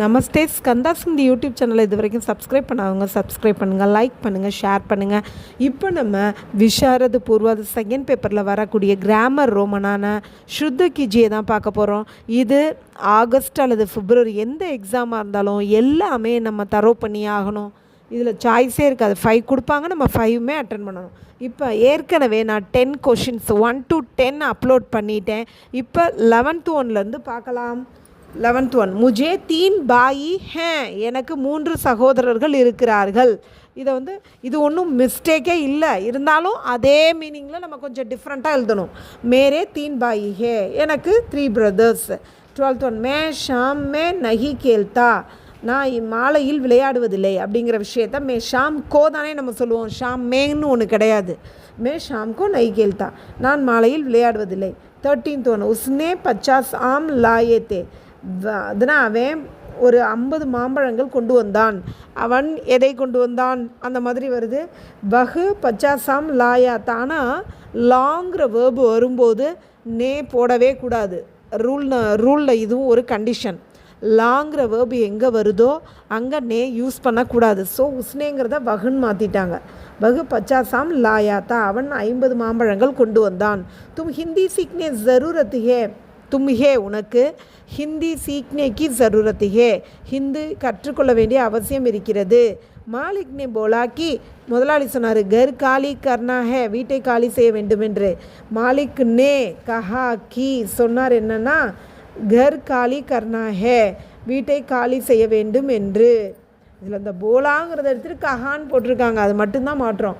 நமஸ்தே ஸ்கந்தா சிந்தி யூடியூப் சேனலை இது வரைக்கும் சப்ஸ்கிரைப் பண்ணாதவங்க சப்ஸ்கிரைப் பண்ணுங்கள், லைக் பண்ணுங்கள், ஷேர் பண்ணுங்கள். இப்போ நம்ம விஷாரது பூர்வாது செகண்ட் பேப்பரில் வரக்கூடிய கிராமர் ரோமனான ஸ்ருத்த கிஜியை தான் பார்க்க போகிறோம். இது ஆகஸ்ட் அல்லது பிப்ரவரி எந்த எக்ஸாமாக இருந்தாலும் எல்லாமே நம்ம தரோ பண்ணி ஆகணும். இதில் சாய்ஸே இருக்காது. 5 கொடுப்பாங்க, நம்ம 5மே அட்டன் பண்ணணும். இப்போ ஏற்கனவே நான் 10 கொஷின்ஸ் 1 to 10 அப்லோட் பண்ணிட்டேன். இப்போ 11th ஒன்லேருந்து பார்க்கலாம். 11th ஒன், முஜே 3 பாயி ஹே, எனக்கு 3 சகோதரர்கள் இருக்கிறார்கள். இது ஒன்றும் மிஸ்டேக்கே இல்லை. இருந்தாலும் அதே மீனிங்கில் நம்ம கொஞ்சம் டிஃப்ரெண்ட்டாக எழுதணும். மேரே 3 பாயி ஹே, எனக்கு 3 பிரதர்ஸ். 12th ஒன், மே ஷாம் மே நஹி கேல்தா, நான் மாலையில் விளையாடுவதில்லை அப்படிங்கிற விஷயத்த மே ஷாம் கோ தானே நம்ம சொல்லுவோம். ஷாம் மேன்னு ஒன்று கிடையாது. மே ஷாம் கோ நஹி கேல்தா, நான் மாலையில் விளையாடுவதில்லை. 13th ஒன், உஸ்னே 50 ஆம் லாயே தே, அதனால் அவன் ஒரு 50 மாம்பழங்கள் கொண்டு வந்தான். அவன் எதை கொண்டு வந்தான் அந்த மாதிரி வருது. பஹு 50 ஆம் லாயா தானா, லாங்கிற வேர்பு வரும்போது நே போடவே கூடாது. ரூலில் இதுவும் ஒரு கண்டிஷன். லாங்கிற வேர்பு எங்கே வருதோ அங்கே நே யூஸ் பண்ணக்கூடாது. ஸோ உஸ்னேங்கிறத வகுன்னு மாற்றிட்டாங்க. வகு 50 ஆம் லாயா தா, அவன் 50 மாம்பழங்கள் கொண்டு வந்தான். தும் ஹிந்தி சீக்னே ஜரூரத் ஹே, தும்ஹே உனக்கு ஹிந்தி சீக்னேக்கு ஜரூரத் ஹே, ஹிந்து கற்றுக்கொள்ள வேண்டிய அவசியம் இருக்கிறது. மாலிக் நே போலாக்கி, முதலாளி சொன்னார் கர் காலி கர்னா ஹே, வீட்டை காலி செய்ய வேண்டும் என்று. மாலிக் நே கஹா கி, சொன்னார் என்னன்னா கர் காலி கர்னா ஹே, வீட்டை காலி செய்ய வேண்டும் என்று. இதில் இந்த போலாங்கிறத எடுத்துகிட்டு கஹான்னு போட்டிருக்காங்க, அது மட்டும்தான் மாற்றோம்.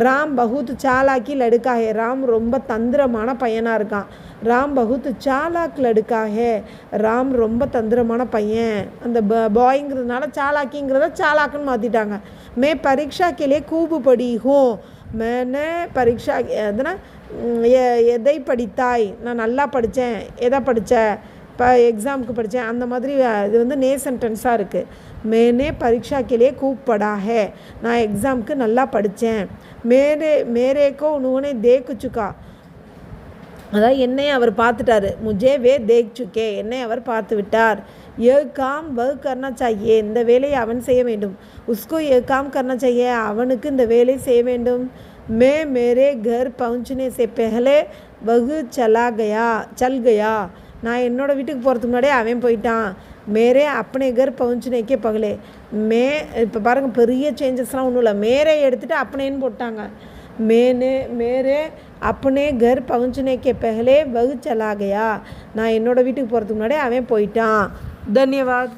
ராம் பகுத் சாலாக்கி லடுக்கா ஹே, ராம் ரொம்ப தந்திரமான பையனாக இருக்கான். ராம் பகுத் சாலாக் லடுக்கா ஹே, ராம் ரொம்ப தந்திரமான பையன். அந்த பாய்ங்கிறதுனால சாலாக்கிங்கிறத சாலாக்குன்னு மாற்றிட்டாங்க. மே பரீட்சா கேலியே கூபு படி ஹூ, மேனே பரீட்சா எதுனா எதை படித்தாய், நான் நல்லா படித்தேன். எதை படித்த, இப்போ எக்ஸாமுக்கு படித்தேன். அந்த மாதிரி இது நே சென்டென்ஸாக இருக்குது. மேனே பரீட்சா கேலியே கூப் படா ஹே, நான் எக்ஸாமுக்கு நல்லா படித்தேன். மேரேக்கோ உன்னை தேக் சுக்கா, அதாவது என்னை அவர் பார்த்துட்டாரு. முஜே வே தேக் சுக்கே, என்னை அவர் பார்த்து விட்டார். ஏ காம் வகு கர்னா சாயே, இந்த வேலையை அவன் செய்ய வேண்டும். உஸ்கோ ஏ காம் கர்னா சாயே, அவனுக்கு இந்த வேலை செய்ய வேண்டும். மே மேரே கர் பहुंचने से पहले வகு சல் கயா, நான் என்னோடய வீட்டுக்கு போகிறதுக்கு முன்னாடியே அவன் போயிட்டான். மேரே அப்பனே கர் பहुंचने के पहले, மே இப்போ பாருங்கள் பெரிய சேஞ்சஸ்லாம் ஒன்றும் இல்லை. மேரே எடுத்துகிட்டு அப்பனேன்னு போட்டாங்க. மேரே அப்பனே கர் பहुंचने के पहले வகு சலா கயா, நான் என்னோடய வீட்டுக்கு போகிறதுக்கு முன்னாடியே அவன் போயிட்டான். தன்யவாத்.